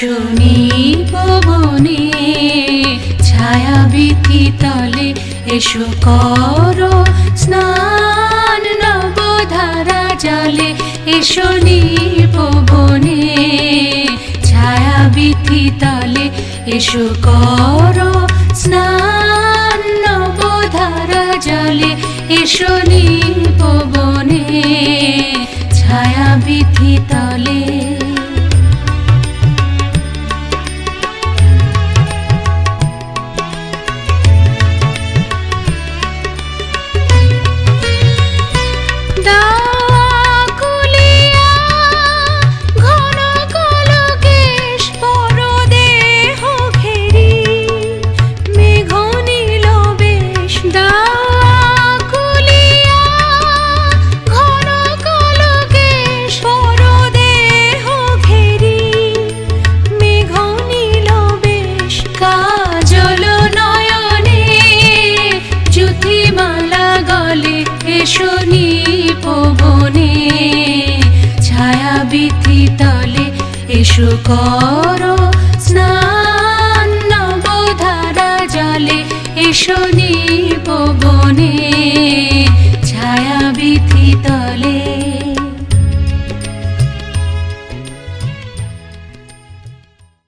এসো নিপবনে ছায়াবীথি তলে এসো করো স্নান নবধারা জলে এসো নিপবনে ছায়াবীথি তলে এসো করো স্নান নবধারা জলে এসো নিপবনে ছায়াবীথি তলে। এসো নিপবনে ছায়াবীথি তলে এসো করো